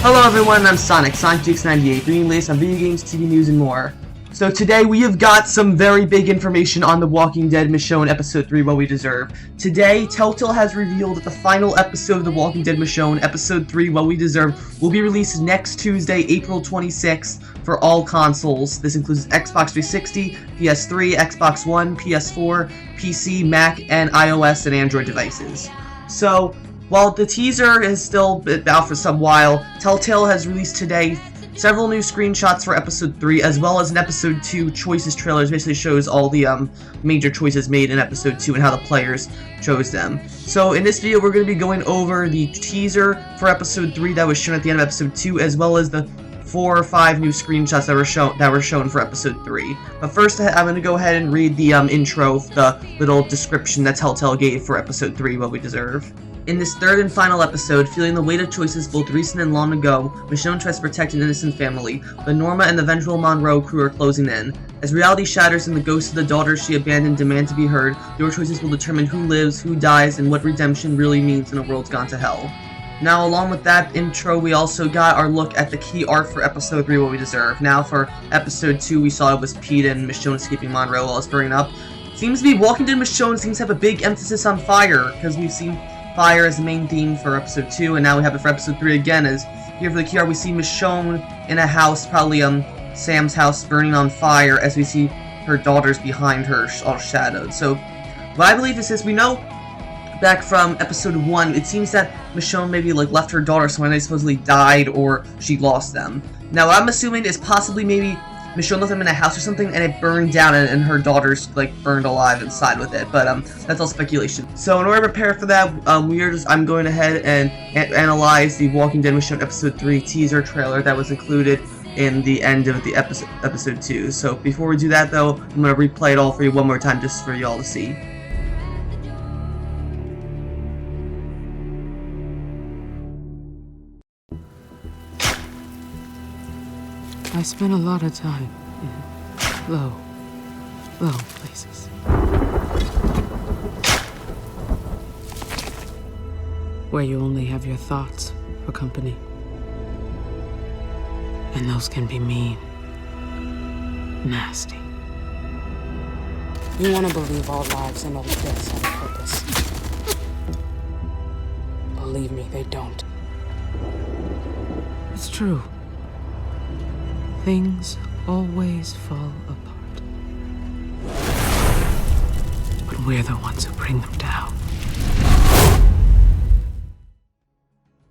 Hello everyone, I'm Sonic98, bringing the latest on video games, TV news, and more. So today we have got some very big information on the Walking Dead Michonne Episode 3, What We Deserve. Today, Telltale has revealed that the final episode of the Walking Dead Michonne Episode 3, What We Deserve, will be released next Tuesday, April 26th, for all consoles. This includes Xbox 360, PS3, Xbox One, PS4, PC, Mac, and iOS and Android devices. So, while the teaser is still out for some while, Telltale has released today several new screenshots for Episode 3, as well as an Episode 2 choices trailer. It basically shows all the major choices made in Episode 2 and how the players chose them. So in this video, we're going to be going over the teaser for Episode 3 that was shown at the end of Episode 2, as well as the 4 or 5 new screenshots that were shown for Episode 3. But first, I'm going to go ahead and read the intro, the little description that Telltale gave for Episode 3, What We Deserve. In this third and final episode, feeling the weight of choices both recent and long ago, Michonne tries to protect an innocent family, but Norma and the vengeful Monroe crew are closing in. As reality shatters and the ghosts of the daughters she abandoned demand to be heard, your choices will determine who lives, who dies, and what redemption really means in a world gone to hell. Now, along with that intro, we also got our look at the key art for Episode 3, What We Deserve. Now, for Episode 2, we saw it was Pete and Michonne escaping Monroe while it's burning up. Seems to be Walking Dead Michonne seems to have a big emphasis on fire, because we've seen fire as the main theme for Episode 2, and now we have it for Episode 3 again, as here for the key art we see Michonne in a house, probably Sam's house, burning on fire, as we see her daughters behind her, all shadowed. So, what I believe this is, we know back from Episode 1, it seems that Michonne maybe left her daughter somewhere, and they supposedly died, or she lost them. Now, what I'm assuming is possibly maybe Michonne left them in a house or something, and it burned down, and her daughters burned alive inside with it. But that's all speculation. So in order to prepare for that, I'm going ahead and analyze the Walking Dead Michonne Episode 3 teaser trailer that was included in the end of the episode 2. So before we do that, though, I'm gonna replay it all for you one more time just for y'all to see. I spent a lot of time in low places. Where you only have your thoughts for company. And those can be mean, nasty. You want to believe all lives and all deaths have a purpose. Believe me, they don't. It's true. Things always fall apart. But we're the ones who bring them down.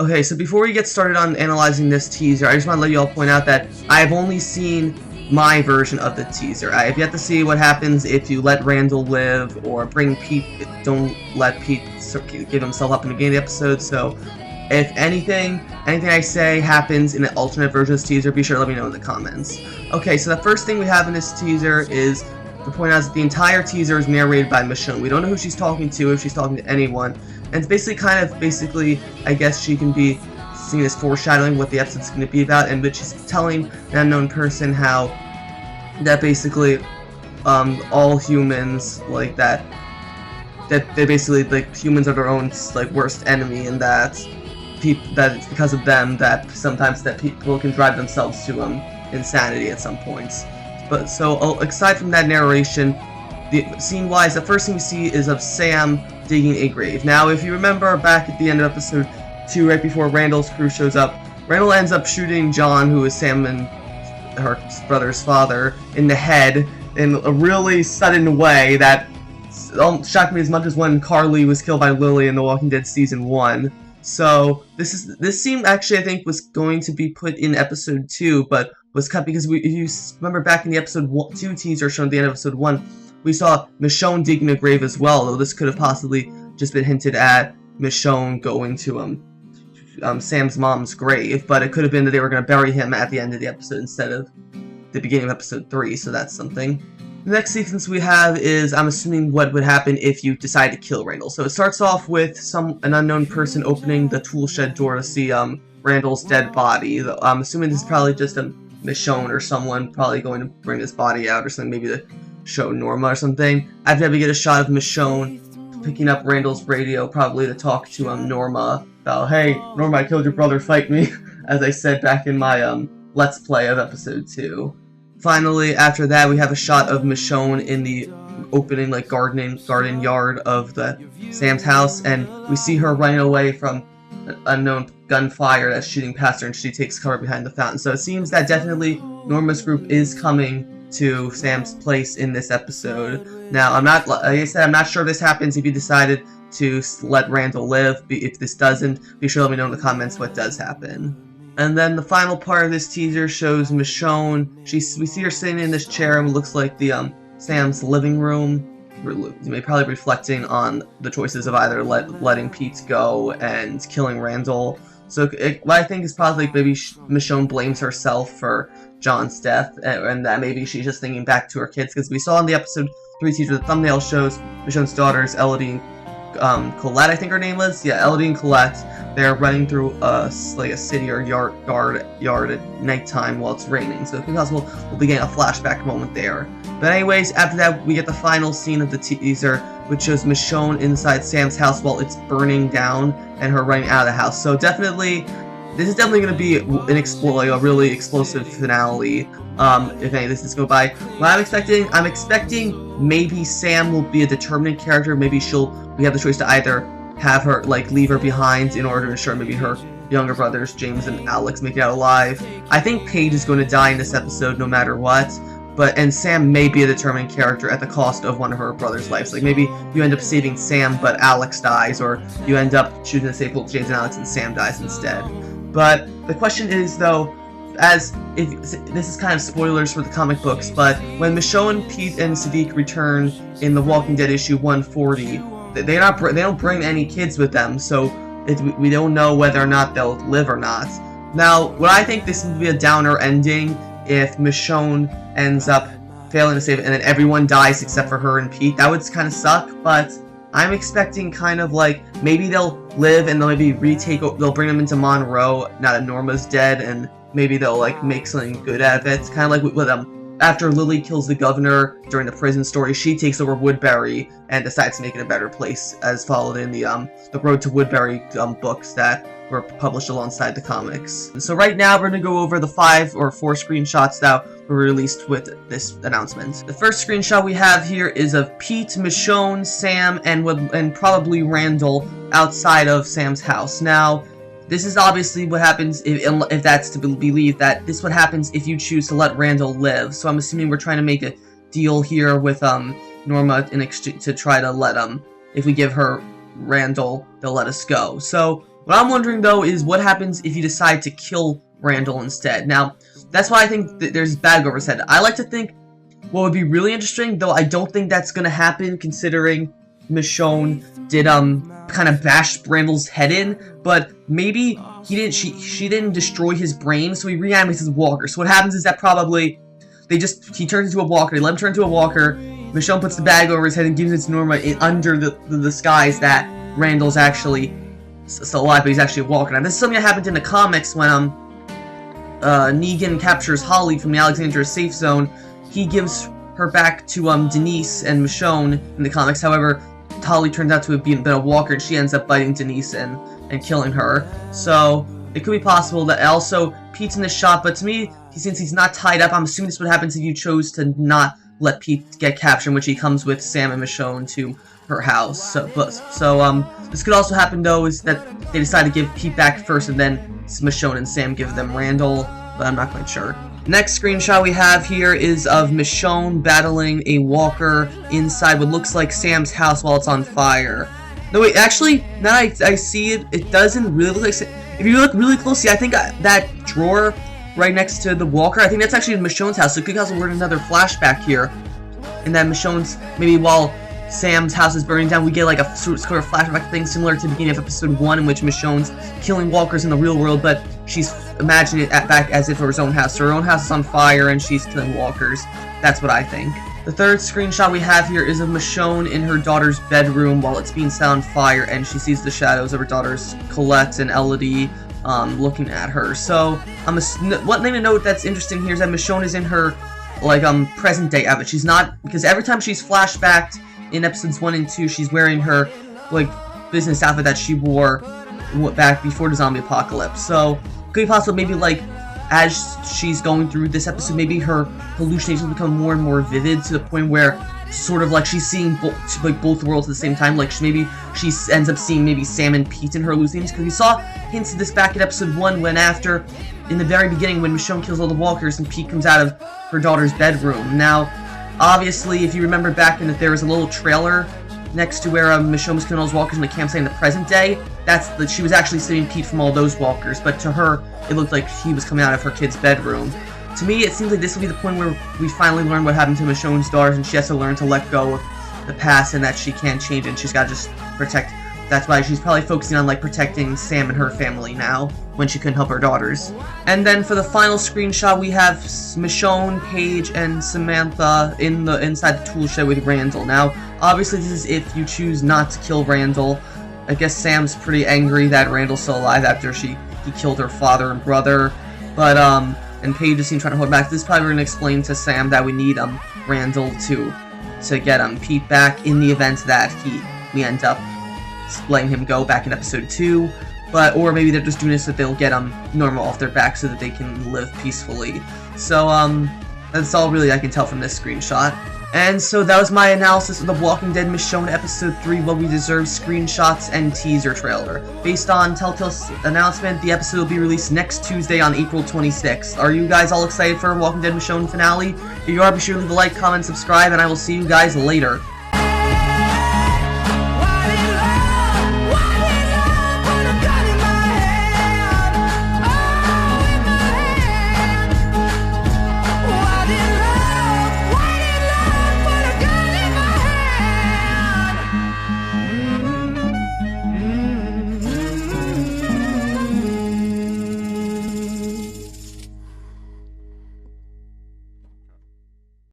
Okay, so before we get started on analyzing this teaser, I just want to let you all point out that I have only seen my version of the teaser. I have yet to see what happens if you let Randall live, or bring Pete, don't let Pete give himself up in the beginning of the episode, so if anything I say happens in an alternate version of this teaser, be sure to let me know in the comments. Okay, so the first thing we have in this teaser is to point out that the entire teaser is narrated by Michonne. We don't know who she's talking to, if she's talking to anyone, and it's basically I guess she can be seen as foreshadowing what the episode's going to be about, and which she's telling an unknown person how that basically all humans that they basically humans are their own worst enemy, and that it's because of them that sometimes people can drive themselves to insanity at some points. But so aside from that narration, scene-wise, the first thing we see is of Sam digging a grave. Now, if you remember back at the end of Episode 2, right before Randall's crew shows up, Randall ends up shooting John, who is Sam and her brother's father, in the head in a really sudden way that shocked me as much as when Carly was killed by Lily in The Walking Dead Season 1. So this scene actually I think was going to be put in Episode 2, but was cut because if you remember back in the Episode 2 teaser shown at the end of Episode 1, we saw Michonne digging a grave as well, though this could have possibly just been hinted at Michonne going to Sam's mom's grave, but it could have been that they were going to bury him at the end of the episode instead of the beginning of Episode 3, so that's something. The next sequence we have is, I'm assuming, what would happen if you decide to kill Randall. So it starts off with an unknown person opening the tool shed door to see Randall's dead body. I'm assuming this is probably just a Michonne or someone probably going to bring his body out or something, maybe to show Norma or something. After we get a shot of Michonne picking up Randall's radio, probably to talk to Norma about, hey, Norma, I killed your brother, fight me. as I said back in my Let's Play of episode 2. Finally, after that, we have a shot of Michonne in the opening, like, garden yard of Sam's house, and we see her running away from an unknown gunfire that's shooting past her, and she takes cover behind the fountain. So it seems that definitely Norma's group is coming to Sam's place in this episode. Now, like I said, I'm not sure if this happens if you decided to let Randall live. If this doesn't, be sure to let me know in the comments what does happen. And then the final part of this teaser shows Michonne. We see her sitting in this chair, and it looks like the Sam's living room. Probably reflecting on the choices of either letting Pete go and killing Randall. So what I think is probably maybe Michonne blames herself for John's death, and that maybe she's just thinking back to her kids, because we saw in the episode 3 teaser the thumbnail shows Michonne's daughters, Elodie and Colette, I think her name was. Yeah, Elodie and Colette. They're running through a city or yard at nighttime while it's raining. So it could be possible we'll be getting a flashback moment there. But anyways, after that we get the final scene of the teaser, which shows Michonne inside Sam's house while it's burning down and her running out of the house. So definitely, this is definitely going to be a really explosive finale. If any of this is go by. What I'm expecting maybe Sam will be a determinant character. Maybe we have the choice to either have her, like, leave her behind in order to ensure maybe her younger brothers, James and Alex, make it out alive. I think Paige is going to die in this episode no matter what. And Sam may be a determining character at the cost of one of her brother's lives. Like, maybe you end up saving Sam, but Alex dies, or you end up choosing to save both James and Alex and Sam dies instead. But the question is, though, this is kind of spoilers for the comic books, but when Michonne, Pete, and Sadiq return in the Walking Dead issue 140, they don't bring any kids with them, so we don't know whether or not they'll live or not. Now, what I think this would be a downer ending if Michonne ends up failing to save it and then everyone dies except for her and Pete. That would kind of suck, but I'm expecting kind of like maybe they'll live and they'll maybe they'll bring them into Monroe now that Norma's dead, and maybe they'll like make something good out of it. Kind of like with after Lily kills the governor during the prison story, she takes over Woodbury and decides to make it a better place, as followed in the Road to Woodbury books that were published alongside the comics. And so right now we're going to go over the 5 or 4 screenshots that were released with this announcement. The first screenshot we have here is of Pete, Michonne, Sam, and probably Randall outside of Sam's house. Now, this is obviously what happens if that's to be believed, that this is what happens if you choose to let Randall live. So I'm assuming we're trying to make a deal here with Norma in exchange to try to let if we give her Randall, they'll let us go. So what I'm wondering though is what happens if you decide to kill Randall instead. Now, that's why I think that there's bad over his head. I like to think what would be really interesting, though I don't think that's gonna happen considering Michonne did kind of bash Randall's head in, but maybe she didn't destroy his brain, so he reanimates his walker. So what happens is that probably he turns into a walker. They let him turn into a walker. Michonne puts the bag over his head and gives it to Norma under the disguise that Randall's actually still alive, but he's actually a walker. Now this is something that happened in the comics when Negan captures Holly from the Alexandria safe zone. He gives her back to Denise and Michonne in the comics. However, Holly turns out to have been a walker, and she ends up biting Denise and killing her. So it could be possible that also Pete's in the shot, but to me, since he's not tied up, I'm assuming this would happen if you chose to not let Pete get captured, in which he comes with Sam and Michonne to her house. So this could also happen though, is that they decide to give Pete back first, and then Michonne and Sam give them Randall, but I'm not quite sure. Next screenshot we have here is of Michonne battling a walker inside what looks like Sam's house while it's on fire. No wait, actually, now I see it, it doesn't really look like Sam. If you look really closely, I think that drawer right next to the walker, I think that's actually in Michonne's house, so it could also work another flashback here. And then Michonne's, maybe while Sam's house is burning down, we get like a sort of flashback thing similar to the beginning of episode 1, in which Michonne's killing walkers in the real world, but she's imagining it back as if it was her own house. So her own house is on fire and she's killing walkers. That's what I think. The third screenshot we have here is of Michonne in her daughter's bedroom while it's being set on fire, and she sees the shadows of her daughters Colette and Elodie looking at her. So one thing to note that's interesting here is that Michonne is in her present day outfit. She's not, because every time she's flashbacked in episodes 1 and 2, she's wearing her business outfit that she wore back before the zombie apocalypse. So Could be possible, maybe, like, as she's going through this episode, maybe her hallucinations become more and more vivid to the point where sort of like she's seeing both worlds at the same time. Like maybe she ends up seeing maybe Sam and Pete in her hallucinations, because we saw hints of this back in episode 1 when after, in the very beginning, when Michonne kills all the walkers and Pete comes out of her daughter's bedroom. Now, obviously, if you remember back in that there was a little trailer next to where Michonne was killing all those walkers in the campsite in the present day, that's that she was actually saving Pete from all those walkers, but to her, it looked like he was coming out of her kid's bedroom. To me, it seems like this will be the point where we finally learn what happened to Michonne's daughters, and she has to learn to let go of the past and that she can't change it, and she's got to just protect. That's why she's probably focusing on, like, protecting Sam and her family now, when she couldn't help her daughters. And then for the final screenshot, we have Michonne, Paige, and Samantha inside the tool shed with Randall. Now, obviously, this is if you choose not to kill Randall. I guess Sam's pretty angry that Randall's still alive after he killed her father and brother, but, and Paige just seems trying to hold back. This is probably going to explain to Sam that we need, Randall to get, Pete back in the event that we end up letting him go back in episode 2, or maybe they're just doing this so that they'll get, Norma off their back so that they can live peacefully. So, that's all really I can tell from this screenshot. And so that was my analysis of the Walking Dead Michonne episode 3, What We Deserve screenshots and teaser trailer. Based on Telltale's announcement, the episode will be released next Tuesday on April 26th. Are you guys all excited for Walking Dead Michonne finale? If you are, be sure to leave a like, comment, subscribe, and I will see you guys later.